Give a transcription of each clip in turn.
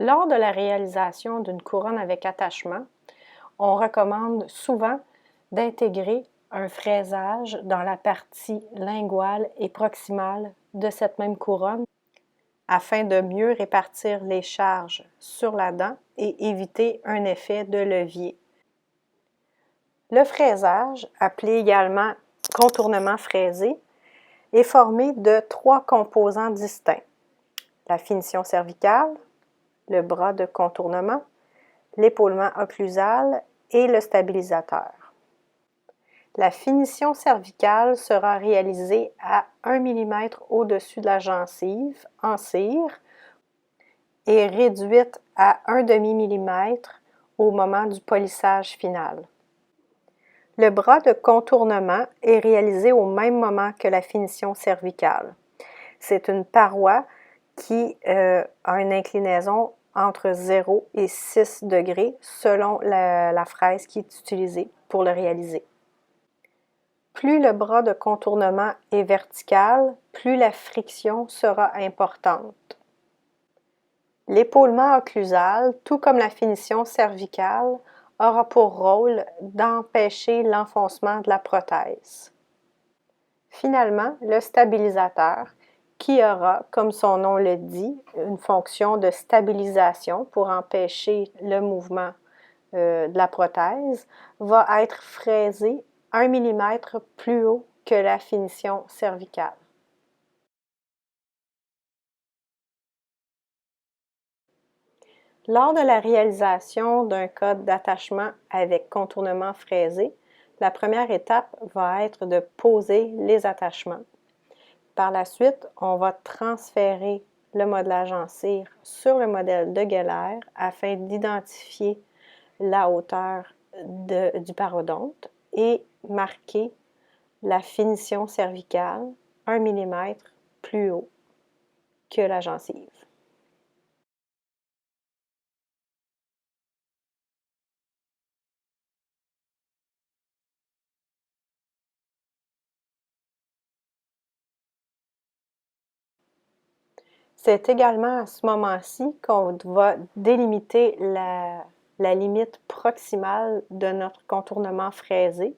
Lors de la réalisation d'une couronne avec attachement, on recommande souvent d'intégrer un fraisage dans la partie linguale et proximale de cette même couronne afin de mieux répartir les charges sur la dent et éviter un effet de levier. Le fraisage, appelé également contournement fraisé, est formé de 3 composants distincts: la finition cervicale, le bras de contournement, l'épaulement occlusal et le stabilisateur. La finition cervicale sera réalisée à 1 mm au-dessus de la gencive en cire et réduite à 1/2 mm au moment du polissage final. Le bras de contournement est réalisé au même moment que la finition cervicale. C'est une paroi qui a une inclinaison entre 0 et 6 degrés selon la fraise qui est utilisée pour le réaliser. Plus le bras de contournement est vertical, plus la friction sera importante. L'épaulement occlusal, tout comme la finition cervicale, aura pour rôle d'empêcher l'enfoncement de la prothèse. Finalement, le stabilisateur, qui aura, comme son nom le dit, une fonction de stabilisation pour empêcher le mouvement de la prothèse, va être fraisé 1 mm plus haut que la finition cervicale. Lors de la réalisation d'un code d'attachement avec contournement fraisé, la première étape va être de poser les attachements. Par la suite, on va transférer le modelage en cire sur le modèle de Geller afin d'identifier la hauteur du parodonte et marquer la finition cervicale 1 mm plus haut que la gencive. C'est également à ce moment-ci qu'on va délimiter la limite proximale de notre contournement fraisé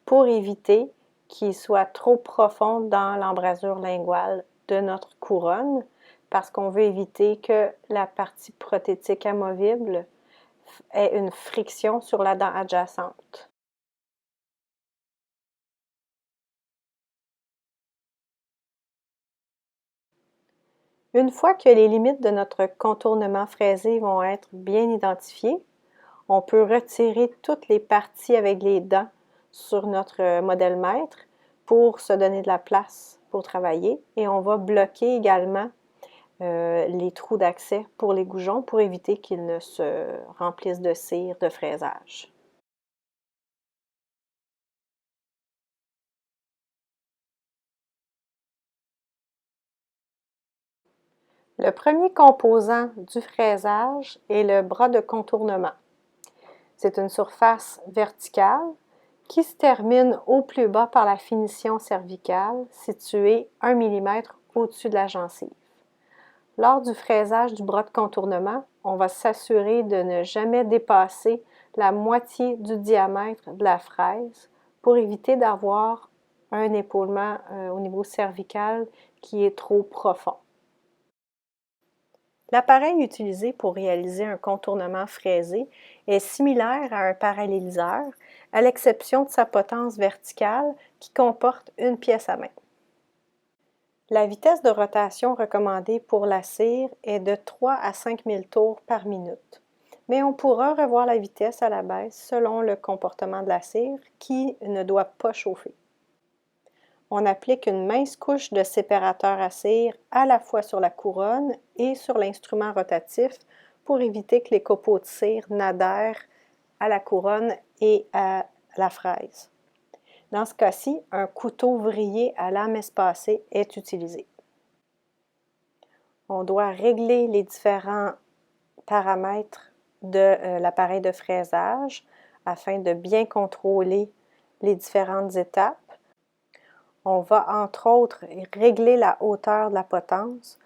pour éviter qu'il soit trop profond dans l'embrasure linguale de notre couronne, parce qu'on veut éviter que la partie prothétique amovible ait une friction sur la dent adjacente. Une fois que les limites de notre contournement fraisé vont être bien identifiées, on peut retirer toutes les parties avec les dents sur notre modèle maître pour se donner de la place pour travailler, et on va bloquer également les trous d'accès pour les goujons pour éviter qu'ils ne se remplissent de cire de fraisage. Le premier composant du fraisage est le bras de contournement. C'est une surface verticale qui se termine au plus bas par la finition cervicale située 1 mm au-dessus de la gencive. Lors du fraisage du bras de contournement, on va s'assurer de ne jamais dépasser la moitié du diamètre de la fraise pour éviter d'avoir un épaulement au niveau cervical qui est trop profond. L'appareil utilisé pour réaliser un contournement fraisé est similaire à un paralléliseur, à l'exception de sa potence verticale qui comporte une pièce à main. La vitesse de rotation recommandée pour la cire est de 3 à 5 000 tours par minute, mais on pourra revoir la vitesse à la baisse selon le comportement de la cire qui ne doit pas chauffer. On applique une mince couche de séparateur à cire à la fois sur la couronne et sur l'instrument rotatif pour éviter que les copeaux de cire n'adhèrent à la couronne et à la fraise. Dans ce cas-ci, un couteau vrillé à lame espacée est utilisé. On doit régler les différents paramètres de l'appareil de fraisage afin de bien contrôler les différentes étapes. On va entre autres régler la hauteur de la potence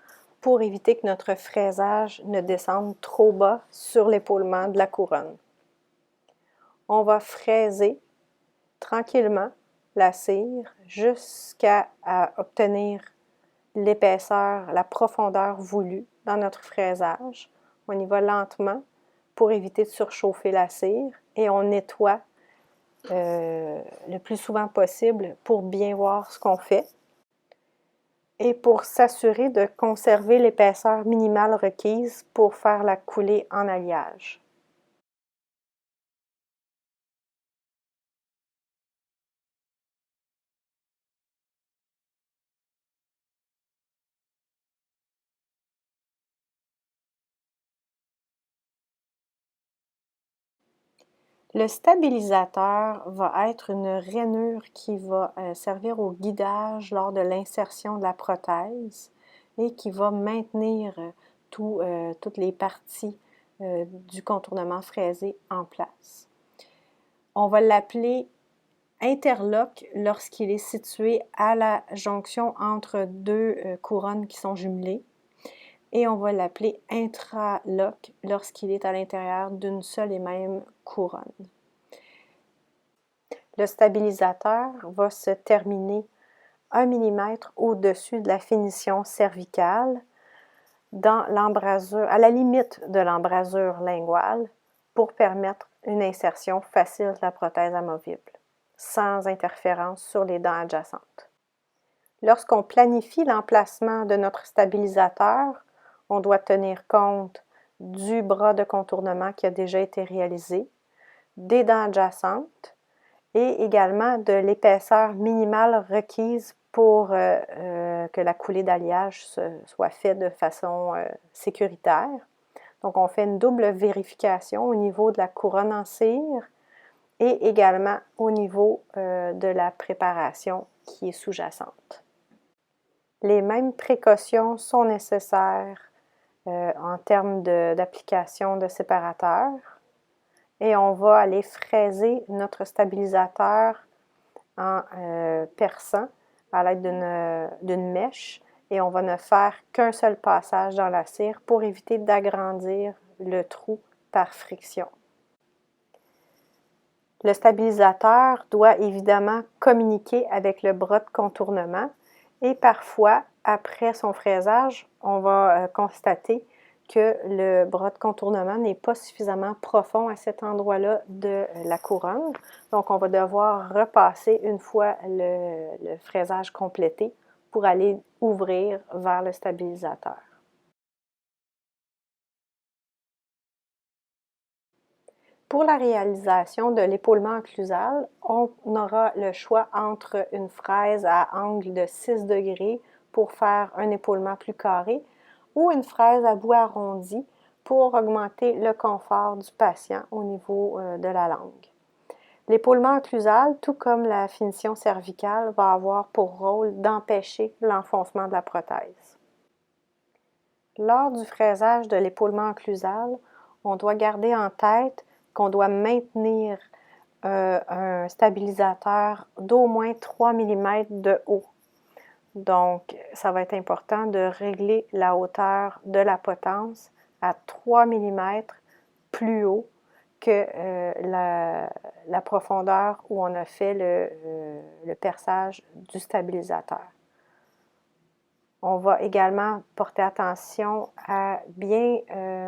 pour éviter que notre fraisage ne descende trop bas sur l'épaulement de la couronne. On va fraiser tranquillement la cire jusqu'à obtenir l'épaisseur, la profondeur voulue dans notre fraisage. On y va lentement pour éviter de surchauffer la cire et on nettoie le plus souvent possible pour bien voir ce qu'on fait et pour s'assurer de conserver l'épaisseur minimale requise pour faire la coulée en alliage. Le stabilisateur va être une rainure qui va servir au guidage lors de l'insertion de la prothèse et qui va maintenir toutes les parties du contournement fraisé en place. On va l'appeler interlock lorsqu'il est situé à la jonction entre deux couronnes qui sont jumelées. Et on va l'appeler intralock lorsqu'il est à l'intérieur d'une seule et même couronne. Le stabilisateur va se terminer 1 mm au-dessus de la finition cervicale, dans l'embrasure, à la limite de l'embrasure linguale, pour permettre une insertion facile de la prothèse amovible, sans interférence sur les dents adjacentes. Lorsqu'on planifie l'emplacement de notre stabilisateur, on doit tenir compte du bras de contournement qui a déjà été réalisé, des dents adjacentes et également de l'épaisseur minimale requise pour que la coulée d'alliage soit faite de façon sécuritaire. Donc, on fait une double vérification au niveau de la couronne en cire et également au niveau de la préparation qui est sous-jacente. Les mêmes précautions sont nécessaires en termes d'application de séparateur. Et on va aller fraiser notre stabilisateur en perçant à l'aide d'une mèche et on va ne faire qu'un seul passage dans la cire pour éviter d'agrandir le trou par friction. Le stabilisateur doit évidemment communiquer avec le bras de contournement et parfois, après son fraisage, on va constater que le bras de contournement n'est pas suffisamment profond à cet endroit-là de la couronne. Donc, on va devoir repasser une fois le fraisage complété pour aller ouvrir vers le stabilisateur. Pour la réalisation de l'épaulement occlusal, on aura le choix entre une fraise à angle de 6 degrés pour faire un épaulement plus carré ou une fraise à bout arrondi pour augmenter le confort du patient au niveau de la langue. L'épaulement occlusal, tout comme la finition cervicale, va avoir pour rôle d'empêcher l'enfoncement de la prothèse. Lors du fraisage de l'épaulement occlusal, on doit garder en tête qu'on doit maintenir un stabilisateur d'au moins 3 mm de haut. Donc, ça va être important de régler la hauteur de la potence à 3 mm plus haut que la profondeur où on a fait le perçage du stabilisateur. On va également porter attention à bien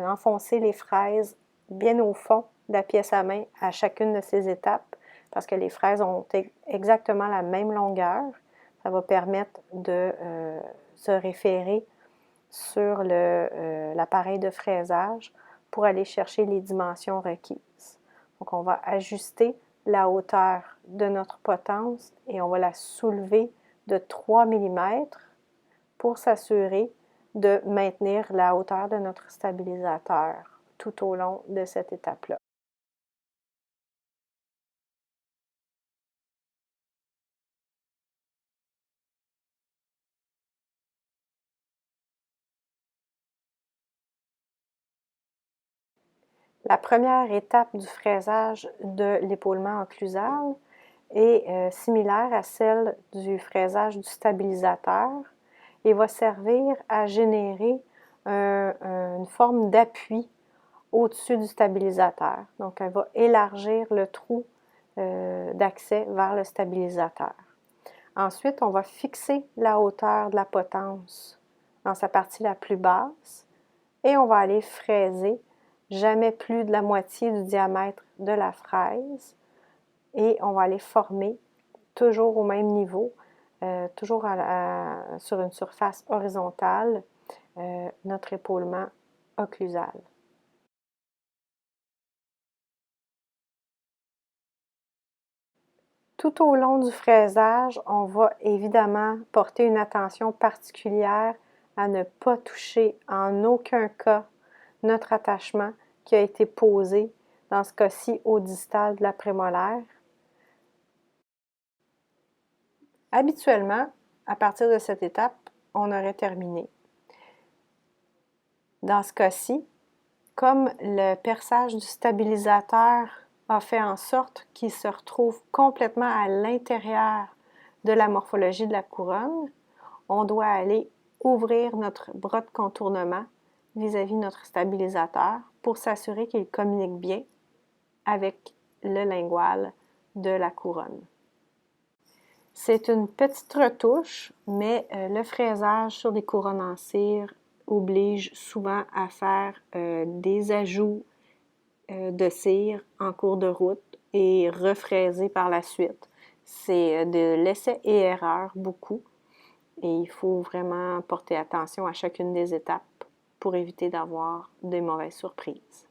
enfoncer les fraises bien au fond de la pièce à main à chacune de ces étapes parce que les fraises ont exactement la même longueur. Ça va permettre de se référer sur l'appareil de fraisage pour aller chercher les dimensions requises. Donc, on va ajuster la hauteur de notre potence et on va la soulever de 3 mm pour s'assurer de maintenir la hauteur de notre stabilisateur tout au long de cette étape-là. La première étape du fraisage de l'épaulement occlusal est similaire à celle du fraisage du stabilisateur et va servir à générer une forme d'appui au-dessus du stabilisateur. Donc, elle va élargir le trou d'accès vers le stabilisateur. Ensuite, on va fixer la hauteur de la potence dans sa partie la plus basse et on va aller fraiser jamais plus de la moitié du diamètre de la fraise et on va aller former toujours au même niveau, toujours sur une surface horizontale, notre épaulement occlusal. Tout au long du fraisage, on va évidemment porter une attention particulière à ne pas toucher en aucun cas notre attachement qui a été posé, dans ce cas-ci, au distal de la prémolaire. Habituellement, à partir de cette étape, on aurait terminé. Dans ce cas-ci, comme le perçage du stabilisateur a fait en sorte qu'il se retrouve complètement à l'intérieur de la morphologie de la couronne, on doit aller ouvrir notre bras de contournement vis-à-vis de notre stabilisateur pour s'assurer qu'il communique bien avec le lingual de la couronne. C'est une petite retouche, mais le fraisage sur des couronnes en cire oblige souvent à faire des ajouts de cire en cours de route et refraiser par la suite. C'est de l'essai et erreur beaucoup et il faut vraiment porter attention à chacune des étapes pour éviter d'avoir de mauvaises surprises.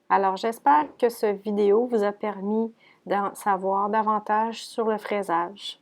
Alors j'espère que cette vidéo vous a permis d'en savoir davantage sur le fraisage.